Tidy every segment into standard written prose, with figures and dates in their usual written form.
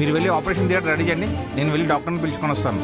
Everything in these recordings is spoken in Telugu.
మీరు వెళ్ళి ఆపరేషన్ థియేటర్ రెడీ చేయండి, నేను వెళ్ళి డాక్టర్ని పిలుచుకొని వస్తాను.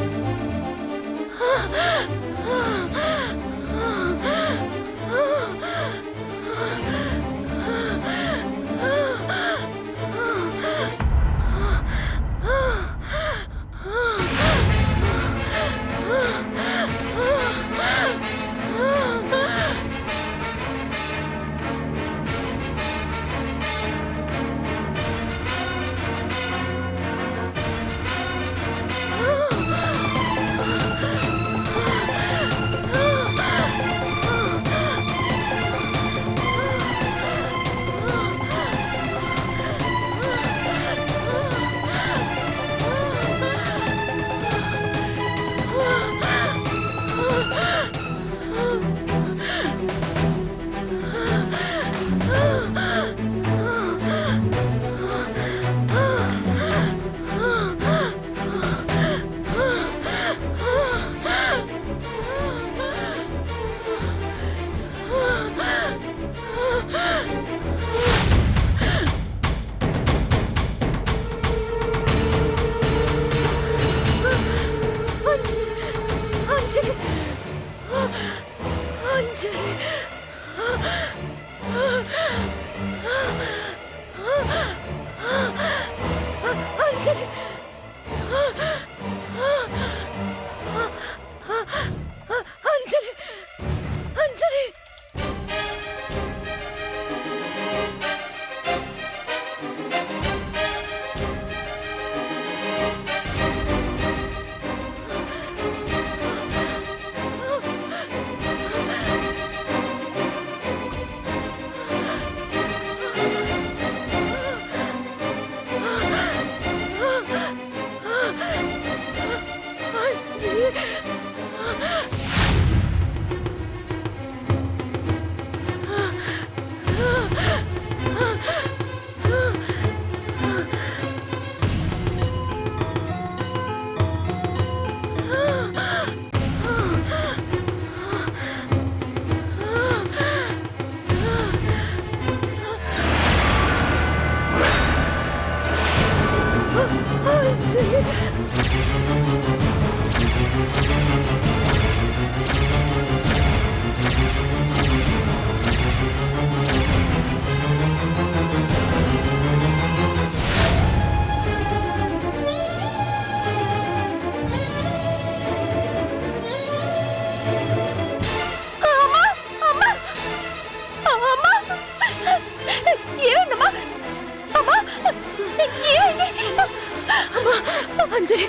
అంజలి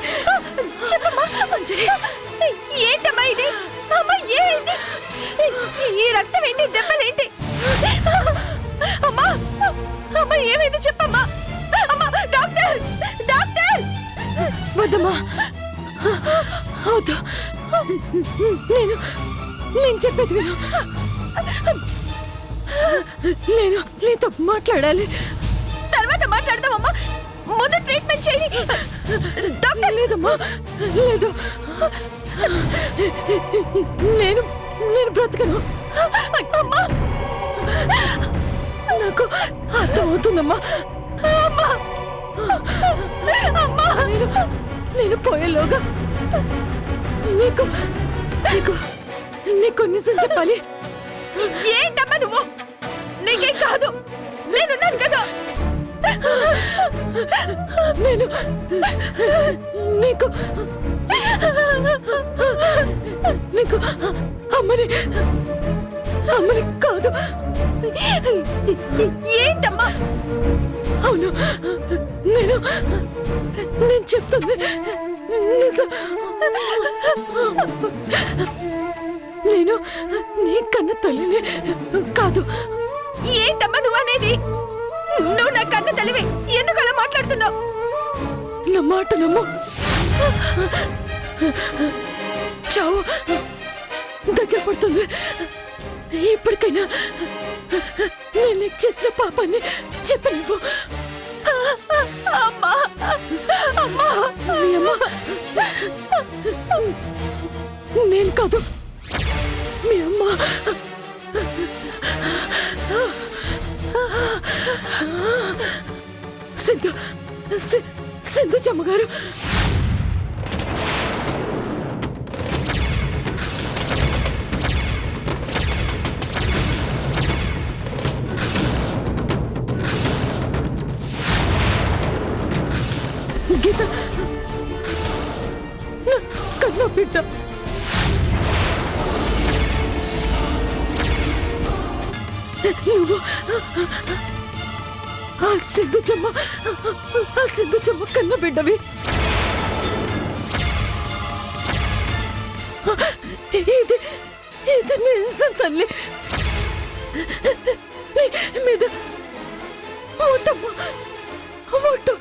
చెప్పమ్మా. అంజలి ఏంటమ్మా ఇది? అమ్మా ఏంటి ఈ రక్తం ఏంటి? దెబ్బలేంటి? అమ్మా అమ్మా ఏమైంది చెప్పమ్మా. అమ్మా డాక్టర్ డాక్టర్. వద్దమ్మా వద్దు, నేను చెప్పేది విను. నేను నీతో మాట్లాడాలి. తర్వాత మాట్లాడదామమ్మా, ముందు ట్రీట్మెంట్ చేయి. డాక్టర్ లేదమ్మా, లేదు. నేను బ్రతకను. అమ్మా నాకు అర్థమవుతుందమ్మా. అమ్మా అమ్మా నేను పోయేలోగా నీకు నీకు నీకు నిజం చెప్పాలి. ఏంటమ్మా నువ్వు? నీకేం కాదు, నేనున్నాను కదా. నేను నీకు నీకు అమ్మని కాదు. ఏంటమ్మా? అవును, నేను చెప్తుంది నిజం. నేను నీ కన్న తల్లిని కాదు. ఏంటమ్మా నువ్వు అనేది? నువ్వు నా కన్న తల్లివి, ఎందుకు అలా మాట్లాడుతున్నావు? నా మాట నమ్ము. చావు దగ్గర పడుతుంది. ఇప్పటికైనా నేను నీకు చేసిన పాపాన్ని చెప్పు నువ్వు. అమ్మా అమ్మా మీ అమ్మ నేను కాదు, మీ అమ్మ. సింధు చమ్మగారు, గీత నా కన్న బిడ్డ. నువ్వు ఆ సింధు చెమ్మ కన్న బిడ్డవి. ఇది ఇది నిజం తల్లి. నీ మీద ఓటమ్మా, ఓటు.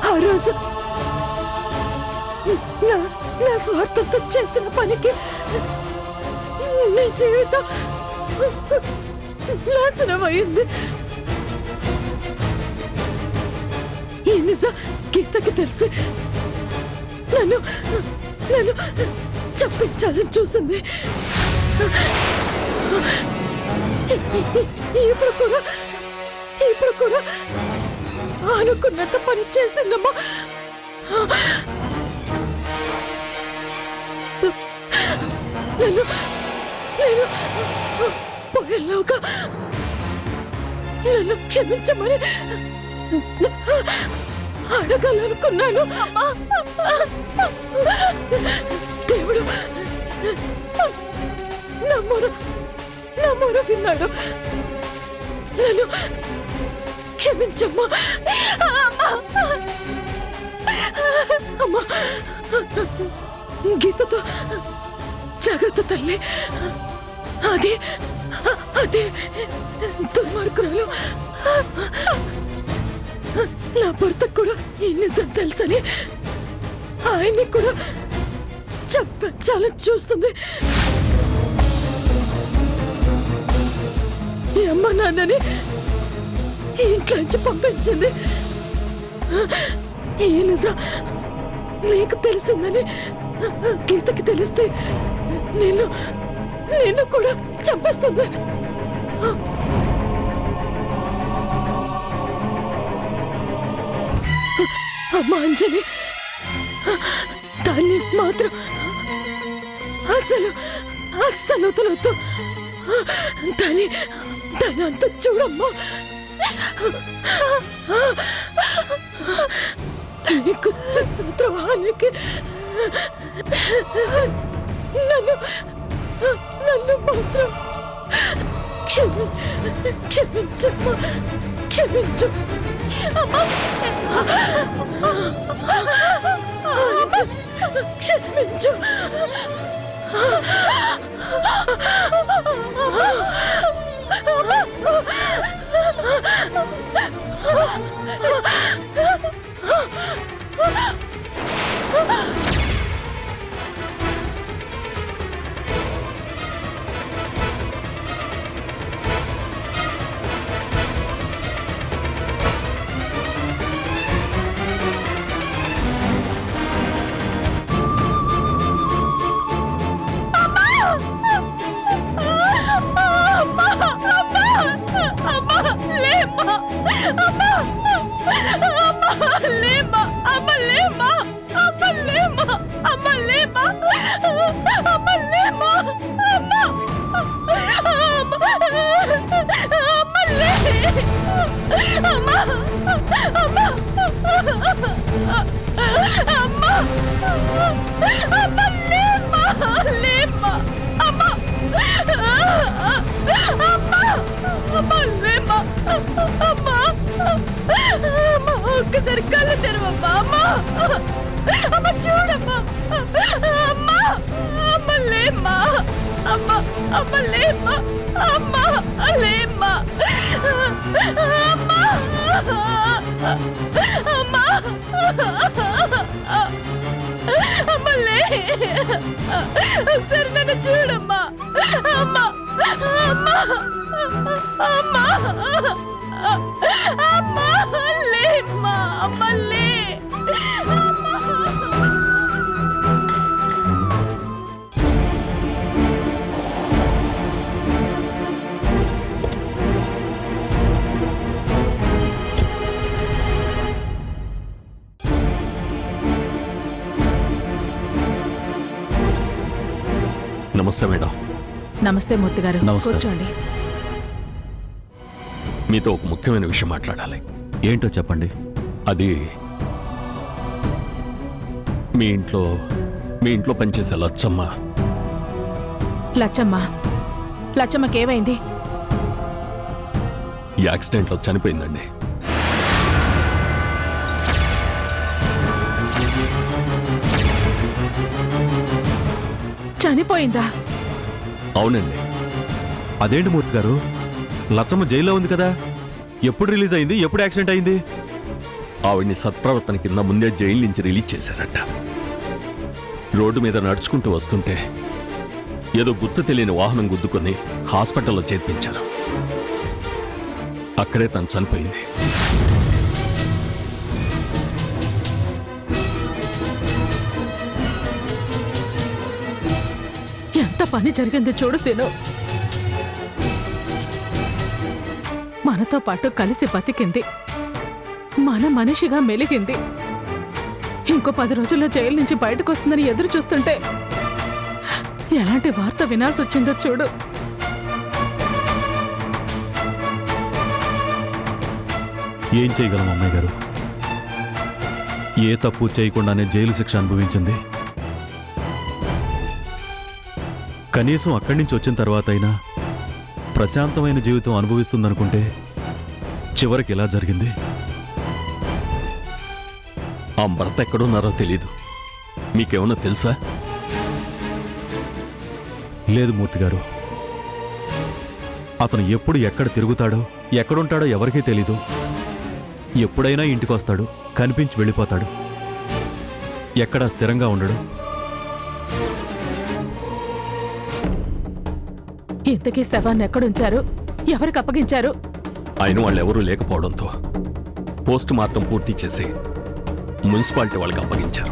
ఆ రోజు నా స్వార్థంతో చేసిన పనికి నీ జీవితం నాశనమైంది. ఈ నిజం గీతకి తెలిసి నన్ను చంపించాలని చూసింది. ఇప్పుడు కూడా అనుకున్నంత పని చేసిందమ్మా. నేను పోయేలోగా నన్ను క్షమించమని అడగాలనుకున్నాను. దేవుడు నా మొర విన్నాడు. నన్ను క్షమించమ్మా. అమ్మా, గీతతో జాగ్రత్త తల్లి. అదే దుర్మార్గురాలు. నా భర్తకు కూడా ఈ నిజం తెలుసని ఆయన్ని కూడా చంపించాలని చూస్తుంది. ఈ అమ్మ నాన్నని ఇంట్లో నుంచి పంపించింది. ఈ నిజం నీకు తెలిసిందని గీతకి తెలిస్తే నిన్ను కూడా చంపేస్తుంది. అమ్మ అంజలి, దాన్ని మాత్రం అసలు వదలొద్దు. దాని అంత చూడమ్మా. నీకు చేసిన ద్రోహానికి నన్ను మాత్రం క్షమించమ్మా, క్షమించు. క్షమించు. అమ్మా అమ్మ లేమ్మా అమ్మ లేమ్మా అమ్మ లేమ్మా అమ్మ అమ్మ లే అమ్మ అమ్మ అమ్మ అమ్మ లేమ్మా లేమ్మా అమ్మ అమ్మ అమ్మ లేమ్మా అమ్మ అమ్మ ఒక్కసారి కళ్ళు తెరవమ్మా అమ్మ అమ్మ చూడమ్మా అమ్మ అమ్మ లేమ్మా అమ్మ అమ్మ లేమ్మా అమ్మ లేమ్మా అమ్మ అమ్మ అమ్మ లే సరే నన్ను చూడమ్మా అమ్మ అమ్మ అమ్మ అమ్మ లేమ్మా అమ్మ లే నమస్తే మేడం. నమస్తే మూర్తి గారు, నమస్కారం. కూర్చోండి. మీతో ఒక ముఖ్యమైన విషయం మాట్లాడాలి. ఏంటో చెప్పండి. అది మీ ఇంట్లో పనిచేసే లచ్చమ్మ. లచ్చమ్మకేమైంది? యాక్సిడెంట్లో చనిపోయిందండి. చనిపోయిందా? అవునండి. అదేంటి మూర్తి గారు, లచ్చమ్మ జైల్లో ఉంది కదా, ఎప్పుడు రిలీజ్ అయింది, ఎప్పుడు యాక్సిడెంట్ అయింది? ఆవిడ్ని సత్ప్రవర్తన కింద ముందే జైలు నుంచి రిలీజ్ చేశారట. రోడ్డు మీద నడుచుకుంటూ వస్తుంటే ఏదో గుర్తు తెలియని వాహనం గుద్దుకొని హాస్పిటల్లో చేర్పించారు. అక్కడే తను చనిపోయింది. ఎంత పని జరిగింది చూడు సీను. మనతో పాటు కలిసి బతికింది, మన మనిషిగా మెలిగింది. ఇంకో 10 రోజుల్లో జైలు నుంచి బయటకు వస్తుందని ఎదురు చూస్తుంటే ఎలాంటి వార్త వినాల్సి వచ్చిందో చూడు. ఏం చేయగలం అమ్మాయి గారు? ఏ తప్పు చేయకుండానే జైలు శిక్ష అనుభవించింది. కనీసం అక్కడి నుంచి వచ్చిన తర్వాత అయినా ప్రశాంతమైన జీవితం అనుభవిస్తుందనుకుంటే చివరికి ఇలా జరిగింది. ఆ భర్త ఎక్కడున్నారో తెలీదు. మీకేమన్నా తెలుసా? లేదు మూర్తి గారు, అతను ఎప్పుడు ఎక్కడ తిరుగుతాడో ఎక్కడుంటాడో ఎవరికీ తెలీదు. ఎప్పుడైనా ఇంటికొస్తాడు, కనిపించి వెళ్ళిపోతాడు, ఎక్కడా స్థిరంగా ఉండడు. ఇంతకీ శవాన్ని ఎక్కడుంచారు, ఎవరికి అప్పగించారు? ఆయన వాళ్ళెవరూ లేకపోవడంతో పోస్ట్ మార్టం పూర్తి చేసి మున్సిపాలిటీ వాళ్ళకి అప్పగించారు.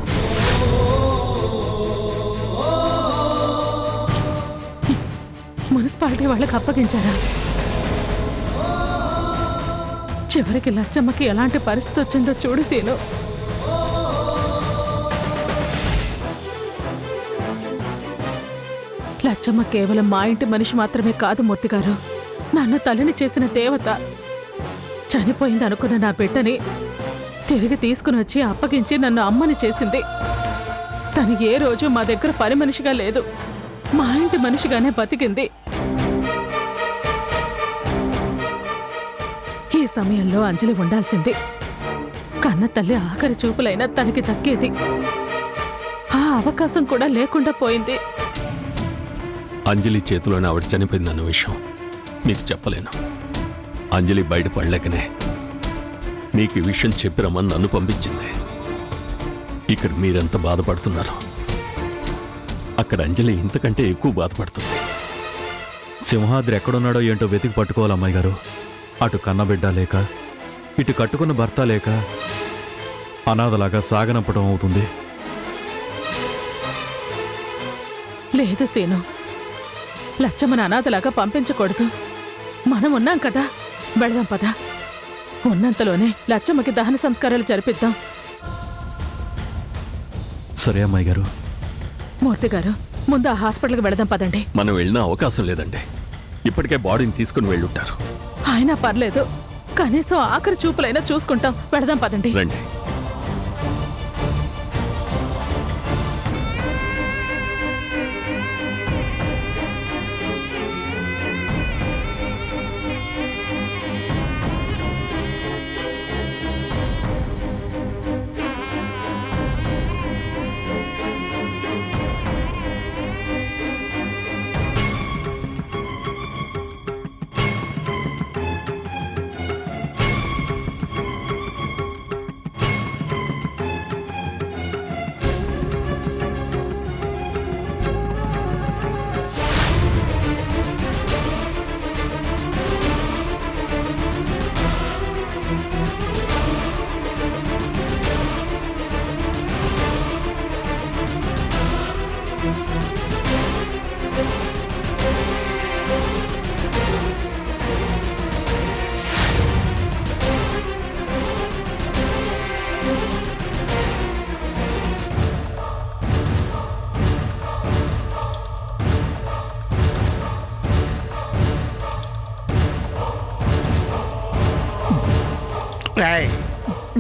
మున్సిపాలిటీ వాళ్ళకి అప్పగించారా? చివరికి లచ్చమ్మకి ఎలాంటి పరిస్థితి వచ్చిందో చూడు సీను. లచ్చమ్మ కేవలం మా ఇంటి మనిషి మాత్రమే కాదు మూర్తి గారు, నన్ను తల్లిని చేసిన దేవత. చనిపోయింది అనుకున్న నా బిడ్డని తిరిగి తీసుకుని వచ్చి అప్పగించి నన్ను అమ్మని చేసింది. తను ఏ రోజు మా దగ్గర పని మనిషిగా లేదు, మా ఇంటి మనిషిగానే బతికింది. ఈ సమయంలో అంజలి ఉండాల్సింది. కన్న తల్లి ఆఖరి చూపులైనా తనకి దక్కేది. ఆ అవకాశం కూడా లేకుండా పోయింది. అంజలి చేతిలోనే ఆవిడ చనిపోయిందన్న విషయం మీకు చెప్పలేను. అంజలి బయటపడలేకనే మీకు ఈ విషయం చెప్పిరమ్మని నన్ను పంపించింది. ఇక్కడ మీరెంత బాధపడుతున్నారు, అక్కడ అంజలి ఇంతకంటే ఎక్కువ బాధపడుతుంది. సింహాద్రి ఎక్కడున్నాడో ఏంటో వెతికి పట్టుకోవాలి అమ్మాయి గారు. అటు కన్నబిడ్డ లేక, ఇటు కట్టుకున్న భర్త లేక అనాథలాగా సాగనంపడం అవుతుంది. లేదు సీను, లచ్చమ్మని అనాథలాగా పంపించకూడదు. మనం ఉన్నాం కదా, వెళదాం పద. ఉన్నంతలోనే లచ్చమ్మకి దహన సంస్కారాలు జరిపిద్దాం. సరే అమ్మాయి గారు. మూర్తి గారు ముందు ఆ హాస్పిటల్కి వెళదాం పదండి. మనం వెళ్ళిన అవకాశం లేదండి. ఇప్పటికే బాడీని తీసుకుని వెళ్ళుంటారు. అయినా పర్లేదు, కనీసం ఆఖరి చూపులైనా చూసుకుంటాం. వెళదాం పదండి. రండి.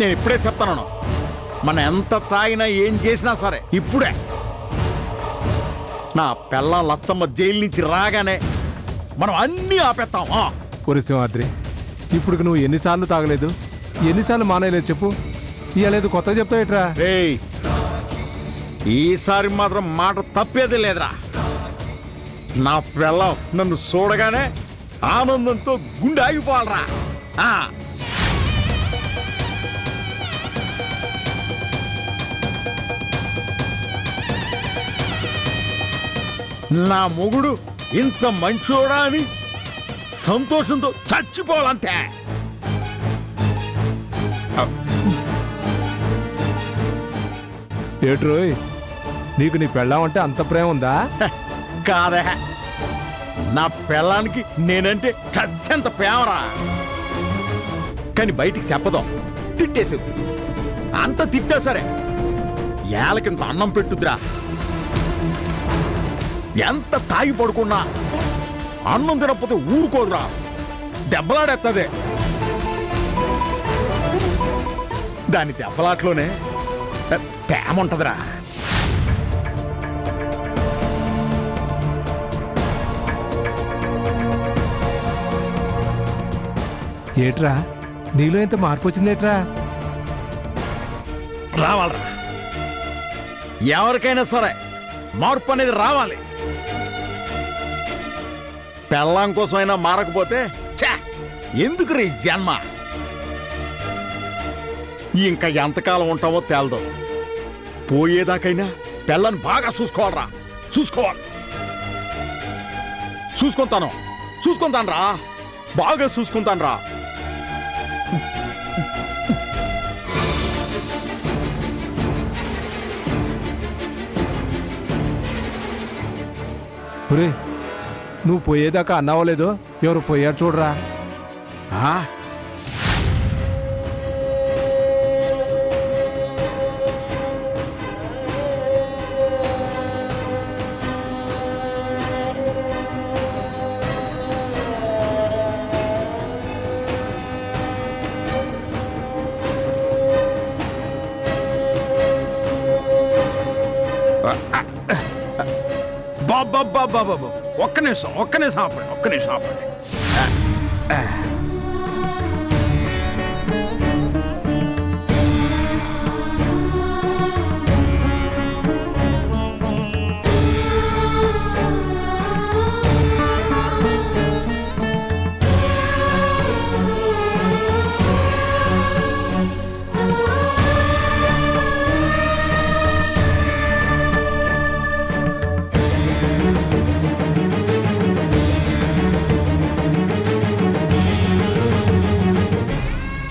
నేను ఇప్పుడే చెప్తాను, మనం ఎంత తాగినా ఏం చేసినా సరే ఇప్పుడే నా పిల్ల లచ్చమ్మ జైలు నుంచి రాగానే మనం అన్నీ ఆపేస్తాం. ఒరి సింహాద్రి, ఇప్పుడు నువ్వు ఎన్నిసార్లు తాగలేదు, ఎన్నిసార్లు మానేయలేదు చెప్పు. ఇయ్యలేదు కొత్తగా చెప్తావేట్రా? రేయ్, ఈసారి మాత్రం మాట తప్పేది లేదురా. నా పిల్ల నన్ను చూడగానే ఆనందంతో గుండె ఆగిపోవాలరా. నా మొగుడు ఇంత మంచోడా అని సంతోషంతో చచ్చిపోవాలంతే. ఏట్రోయ్, నీకు నీ పెళ్ళామంటే అంత ప్రేమ ఉందా? కాదే, నా పిల్లానికి నేనంటే చచ్చంత ప్రేమరా. కానీ బయటికి చెప్పదాం, తిట్టేసేది. అంత తిట్టా సరే ఏళ్ళకింత అన్నం పెట్టుద్రా. ఎంత తాగి పడుకున్నా అన్నం తినకపోతే ఊరుకోదురా, దెబ్బలాడేస్తుంది. దాని దెబ్బలాట్లోనే ప్రేమ ఉంటదిరా. ఏట్రా, నీలో ఎంత మార్పు వచ్చిందేట్రా? రావాలరా, ఎవరికైనా సరే మార్పు అనేది రావాలి. పెళ్ళాం కోసమైనా మారకపోతే ఎందుకు రీ జన్మ. ఇంకా ఎంతకాలం ఉంటామో తేలదు. పోయేదాకైనా పెళ్ళని బాగా చూసుకోవాలరా, చూసుకోవాలి. చూసుకుంటాను రా, బాగా చూసుకుంటాను రా. ఒరే, నువ్వు పోయేదాకా అన్నావో లేదో ఎవరు పోయారు చూడరా. బాబా ఒక్క నిమిషం ఆపండి.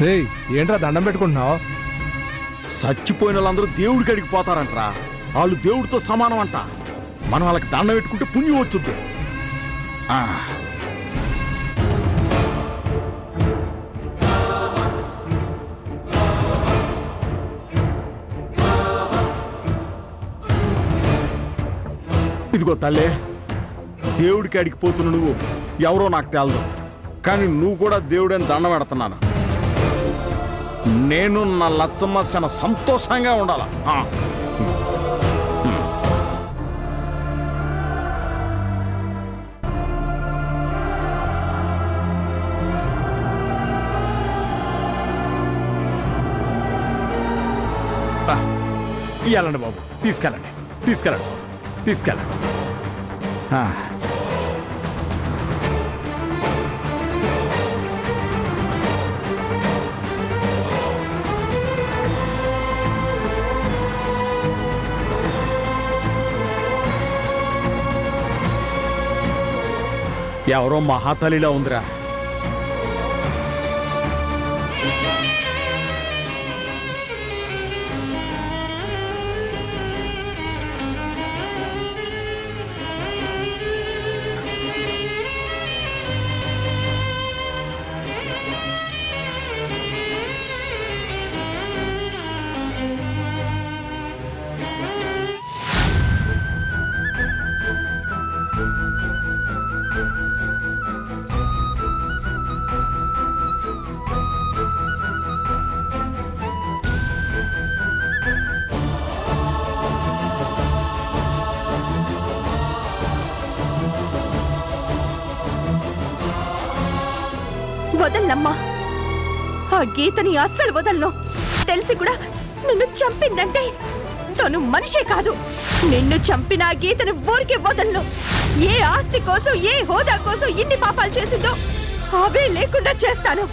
రేయ్, ఏంట్రా దండం పెట్టుకుంటున్నావు? చచ్చిపోయిన వాళ్ళందరూ దేవుడికి అడిగి పోతారంటరా. వాళ్ళు దేవుడితో సమానం అంట. మనం వాళ్ళకి దండం పెట్టుకుంటే పుణ్యం వచ్చుద్ది. ఇదిగో తల్లే, దేవుడికి అడిగిపోతున్న నువ్వు ఎవరో నాకు తెలదు, కానీ నువ్వు కూడా దేవుడని దండం పెడుతున్నాను. నేను నా లచ్చమ్మ చాలా సంతోషంగా ఉండాల. వెళ్ళండి బాబు, తీసుకెళ్ళండి, తీసుకెళ్ళండి, తీసుకెళ్ళండి. ఎవరో మహాతలిలా ఉందిరా. వదలనమ్మా, ఆ గీతని అస్సలు వదలను. తెలిసి కూడా నిన్ను చంపిందంటే తను మనిషే కాదు. నిన్ను చంపిన ఆ గీతను ఊరికే వదలను. ఏ ఆస్తి కోసం, ఏ హోదా కోసం ఇన్ని పాపాలు చేసిందో అవే లేకుండా చేస్తాను.